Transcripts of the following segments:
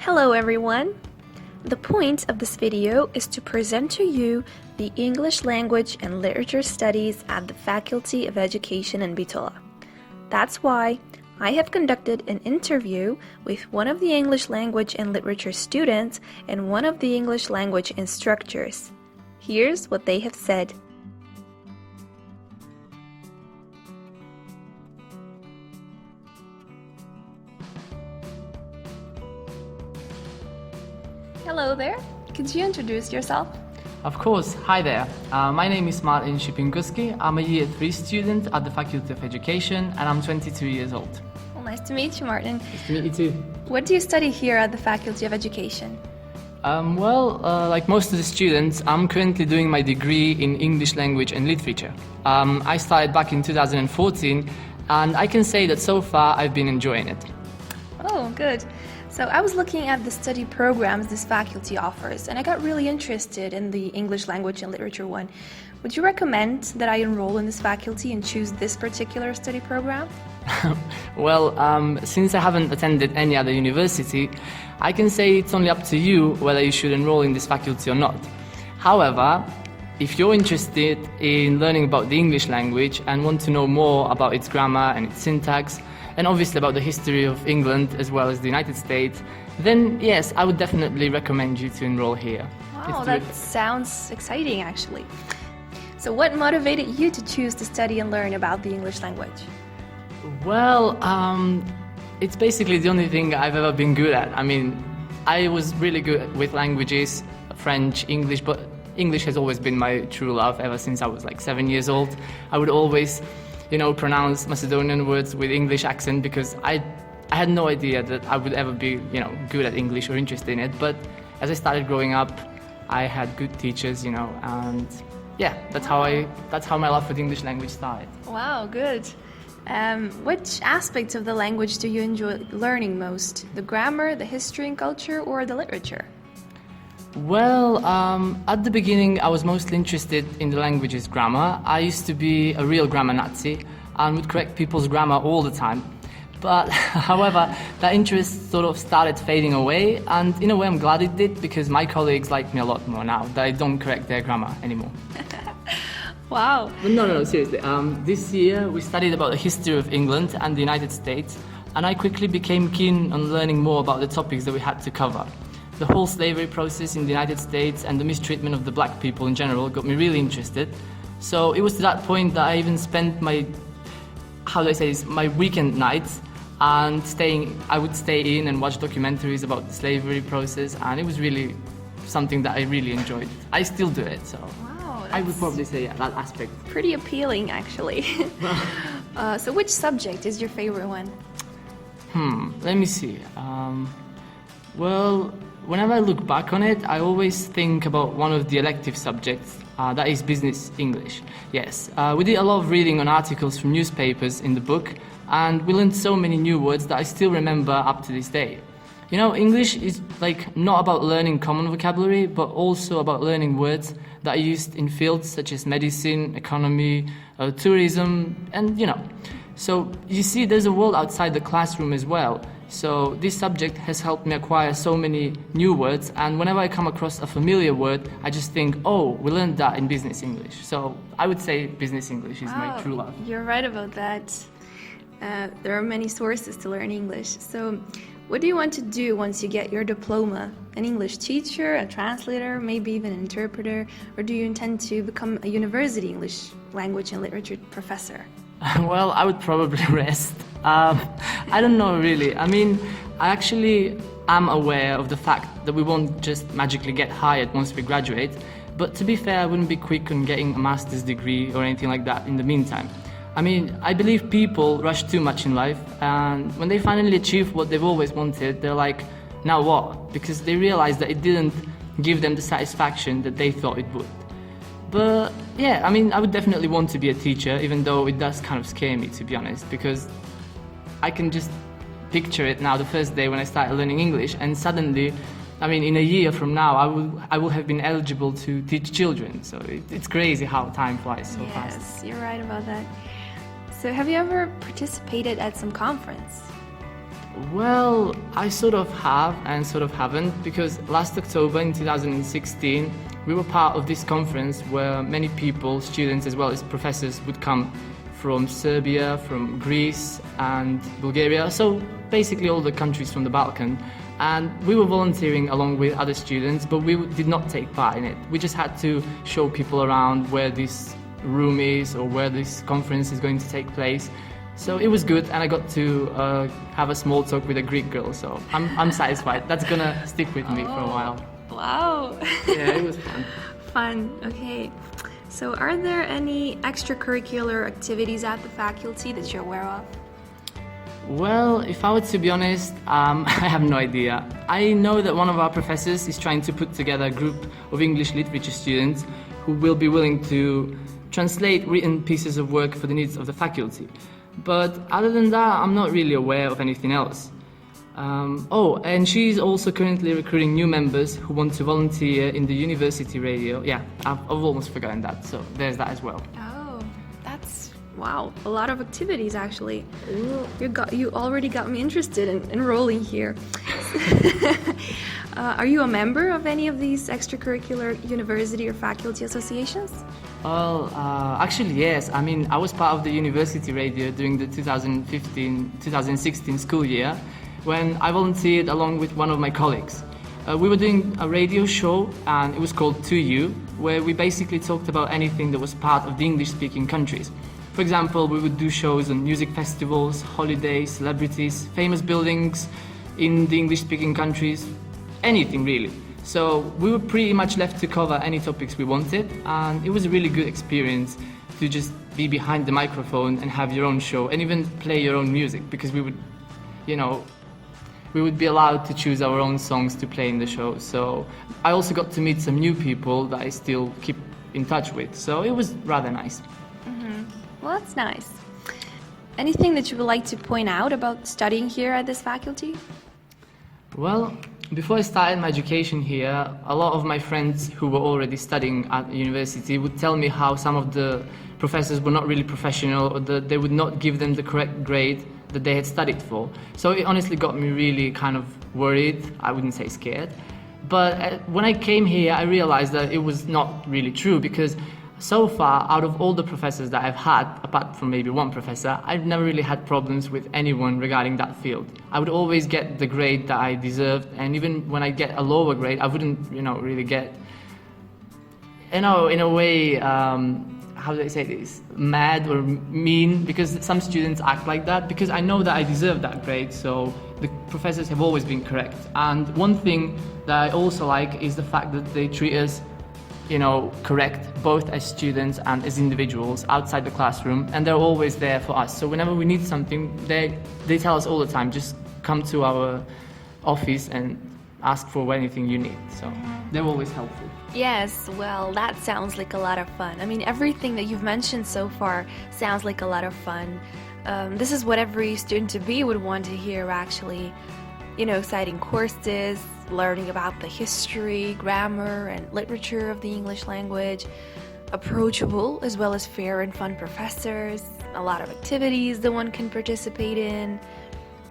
Hello everyone! The point of this video is to present to you the English Language and Literature Studies at the Faculty of Education in Bitola. That's why I have conducted an interview with one of the English Language and Literature students and one of the English Language instructors. Here's what they have said. Hello there. Could you introduce yourself? Of course. Hi there. My name is Master and Doctoral. I'm a Year 3 student at the Faculty of Education and I'm 22 years old. Well, nice to meet you, Martin. Nice to meet you too. What do you study here at the Faculty of Education? Like most of the students, I'm currently doing my degree in English Language and Literature. I started back in 2014 and I can say that so far I've been enjoying it. Oh, good. So I was looking at the study programs this faculty offers and I got really interested in the English Language and Literature one. Would you recommend that I enroll in this faculty and choose this particular study program? Since I haven't attended any other university, I can say it's only up to you whether you should enroll in this faculty or not. However, if you're interested in learning about the English language and want to know more about its grammar and its syntax, and obviously about the history of England as well as the United States, then yes, I would definitely recommend you to enroll here. Wow, that sounds exciting actually. So what motivated you to choose to study and learn about the English language? Well, it's basically the only thing I've ever been good at. I mean, I was really good with languages, French, English, but English has always been my true love ever since I was like 7 years old. I would always pronounce Macedonian words with English accent because I had no idea that I would ever be, good at English or interested in it. But as I started growing up, I had good teachers, and yeah, that's how my love for the English language started. Wow, good. Which aspects of the language do you enjoy learning most? The grammar, the history and culture, or the literature? Well, at the beginning I was mostly interested in the language's grammar. I used to be a real grammar Nazi and would correct people's grammar all the time. But however, that interest sort of started fading away, and in a way I'm glad it did because my colleagues like me a lot more now that I don't correct their grammar anymore. Wow. No, seriously. This year we studied about the history of England and the United States, and I quickly became keen on learning more about the topics that we had to cover. The whole slavery process in the United States and the mistreatment of the black people in general got me really interested. So it was to that point that I even spent my weekend nights and I would stay in and watch documentaries about the slavery process, and it was really something that I really enjoyed. I still do it, so wow, I would probably say that aspect. Pretty appealing actually. So which subject is your favorite one? Let me see. Whenever I look back on it, I always think about one of the elective subjects, that is business English. Yes, we did a lot of reading on articles from newspapers in the book, and we learned so many new words that I still remember up to this day. English is not about learning common vocabulary, but also about learning words that are used in fields such as medicine, economy, tourism, and So you see, there's a world outside the classroom as well. So this subject has helped me acquire so many new words, and whenever I come across a familiar word, I just think, oh, we learned that in business English. So I would say business English is my true love. You're right about that. There are many sources to learn English. So what do you want to do once you get your diploma? An English teacher, a translator, maybe even an interpreter? Or do you intend to become a university English language and literature professor? Well, I would probably rest. I don't know really. I mean, I actually am aware of the fact that we won't just magically get hired once we graduate, but to be fair, I wouldn't be quick on getting a master's degree or anything like that in the meantime. I mean, I believe people rush too much in life, and when they finally achieve what they've always wanted, they're like, now what? Because they realize that it didn't give them the satisfaction that they thought it would. But yeah, I mean, I would definitely want to be a teacher, even though it does kind of scare me, to be honest, because I can just picture it now the first day when I started learning English, and suddenly, I mean, in a year from now, I will have been eligible to teach children. So it's crazy how time flies so fast. Yes, you're right about that. So have you ever participated at some conference? Well, I sort of have and sort of haven't, because last October in 2016 we were part of this conference where many people, students as well as professors, would come from Serbia, from Greece and Bulgaria, so basically all the countries from the Balkan. And we were volunteering along with other students, but we did not take part in it. We just had to show people around where this room is or where this conference is going to take place. So it was good, and I got to have a small talk with a Greek girl, so I'm satisfied. That's gonna stick with me for a while. Wow. Yeah, it was fun. Fun, okay. So are there any extracurricular activities at the faculty that you're aware of? Well, if I were to be honest, I have no idea. I know that one of our professors is trying to put together a group of English literature students who will be willing to translate written pieces of work for the needs of the faculty. But other than that, I'm not really aware of anything else. And she's also currently recruiting new members who want to volunteer in the university radio. Yeah, I've almost forgotten that, so there's that as well. Oh, that's, wow, a lot of activities actually. You already got me interested in enrolling here. Are you a member of any of these extracurricular university or faculty associations? Well, actually, yes. I mean, I was part of the university radio during the 2015-2016 school year when I volunteered along with one of my colleagues. We were doing a radio show, and it was called To You, where we basically talked about anything that was part of the English-speaking countries. For example, we would do shows on music festivals, holidays, celebrities, famous buildings in the English-speaking countries, anything really. So we were pretty much left to cover any topics we wanted, and it was a really good experience to just be behind the microphone and have your own show and even play your own music, because we would, we would be allowed to choose our own songs to play in the show. So I also got to meet some new people that I still keep in touch with, so it was rather nice. Mm-hmm. Well, that's nice. Anything that you would like to point out about studying here at this faculty? Well, before I started my education here, a lot of my friends who were already studying at university would tell me how some of the professors were not really professional, or that they would not give them the correct grade that they had studied for. So it honestly got me really kind of worried. I wouldn't say scared. But when I came here, I realized that it was not really true, because so far, out of all the professors that I've had, apart from maybe one professor, I've never really had problems with anyone regarding that field. I would always get the grade that I deserved, and even when I get a lower grade, I wouldn't, really get, in a way, how do I say this, mad or mean, because some students act like that, because I know that I deserve that grade, so the professors have always been correct. And one thing that I also like is the fact that they treat us correct, both as students and as individuals outside the classroom, and they're always there for us. So whenever we need something, they tell us all the time, just come to our office and ask for anything you need. So they're always helpful. Yes, well, that sounds like a lot of fun. I mean, everything that you've mentioned so far sounds like a lot of fun. This is what every student-to-be would want to hear, actually. Exciting courses, learning about the history, grammar, and literature of the English language, approachable as well as fair and fun professors, a lot of activities that one can participate in.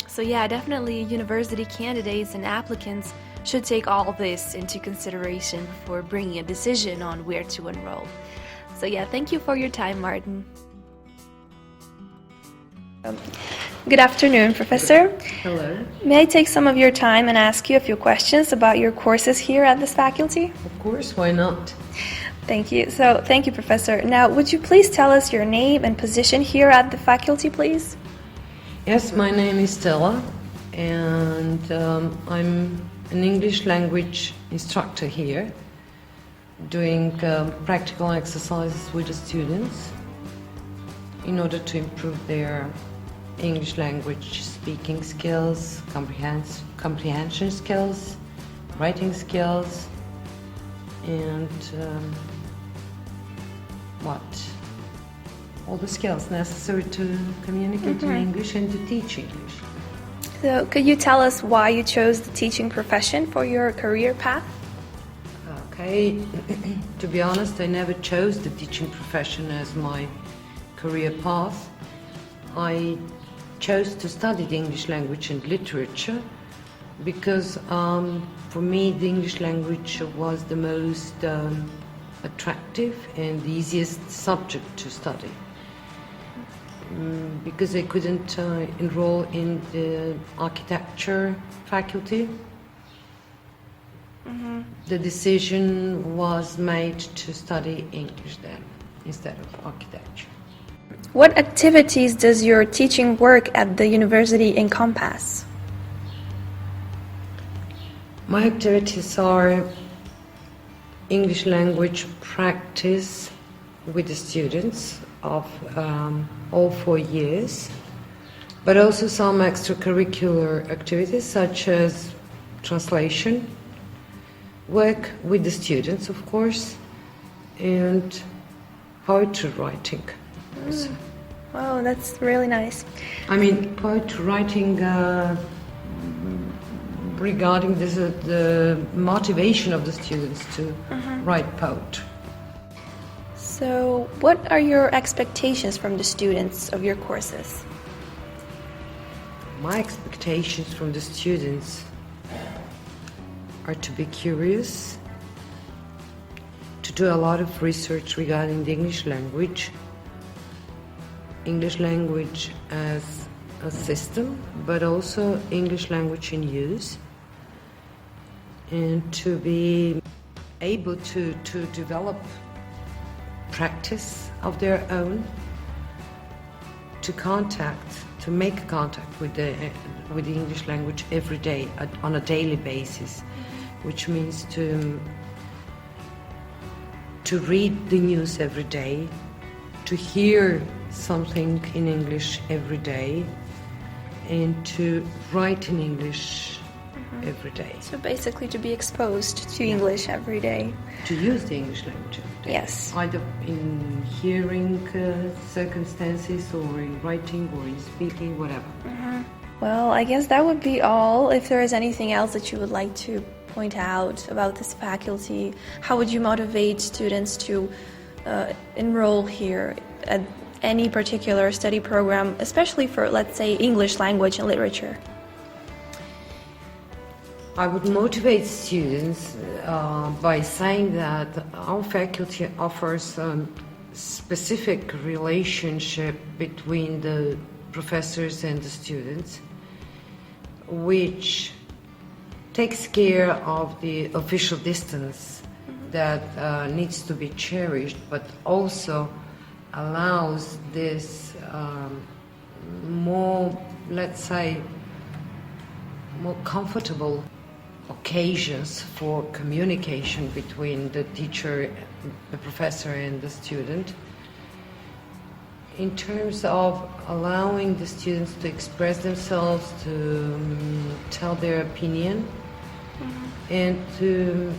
So yeah, definitely university candidates and applicants should take all this into consideration before bringing a decision on where to enroll. So yeah, thank you for your time, Martin. Good afternoon, Professor. Hello. May I take some of your time and ask you a few questions about your courses here at this faculty? Of course, why not? Thank you. So, thank you, Professor. Now, would you please tell us your name and position here at the faculty, please? Yes, my name is Stella, and I'm an English language instructor here, doing practical exercises with the students in order to improve their English language speaking skills, comprehension skills, writing skills, and all the skills necessary to communicate in English and to teach English. So, could you tell us why you chose the teaching profession for your career path? Okay, to be honest, I never chose the teaching profession as my career path. I chose to study the English language and literature because for me the English language was the most attractive and the easiest subject to study. Because I couldn't enroll in the architecture faculty, the decision was made to study English then instead of architecture. What activities does your teaching work at the university encompass? My activities are English language practice with the students of all 4 years, but also some extracurricular activities such as translation, work with the students, of course, and poetry writing. Wow, that's really nice. I mean, poetry writing regarding the motivation of the students to write poetry. So, what are your expectations from the students of your courses? My expectations from the students are to be curious, to do a lot of research regarding the English language as a system, but also English language in use, and to be able to develop practice of their own, to make contact with the English language every day, on a daily basis, which means to read the news every day, to hear something in English every day, and to write in English every day. So basically to be exposed to English every day. To use the English language every day. Yes. Either in hearing circumstances, or in writing, or in speaking, whatever. Well, I guess that would be all. If there is anything else that you would like to point out about this faculty, how would you motivate students to enroll here at any particular study program, especially for, let's say, English language and literature? I would motivate students by saying that our faculty offers a specific relationship between the professors and the students, which takes care of the official distance that needs to be cherished, but also allows this more, let's say, more comfortable occasions for communication between the teacher, the professor, and the student, in terms of allowing the students to express themselves, to tell their opinion, and to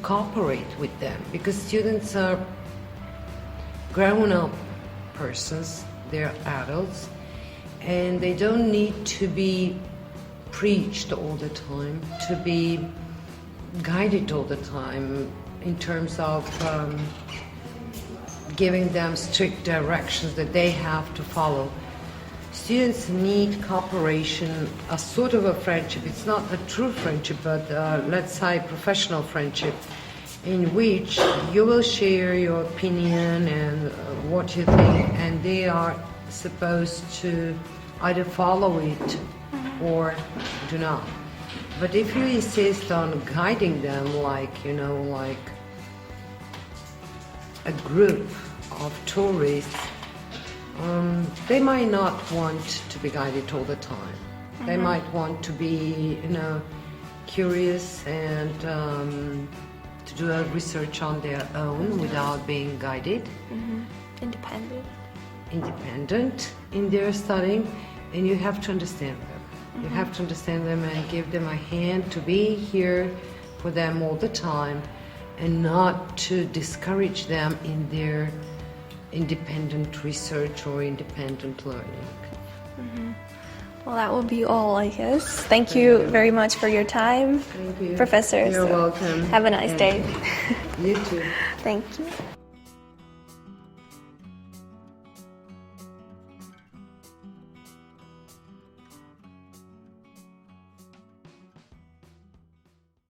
cooperate with them, because students are grown-up persons, they're adults, and they don't need to be preached all the time, to be guided all the time in terms of giving them strict directions that they have to follow. Students need cooperation, a sort of a friendship. It's not a true friendship, but let's say professional friendship, in which you will share your opinion and what you think, and they are supposed to either follow it or do not. But if you insist on guiding them like a group of tourists, they might not want to be guided all the time. They might want to be, curious and to do a research on their own without being guided. Independent in their studying, and you have to understand them. You have to understand them and give them a hand to be here for them all the time, and not to discourage them in their independent research or independent learning. Well, that will be all, I guess. Thank you very much for your time, Thank you. professors. You're welcome. Have a nice day. You too. Thank you.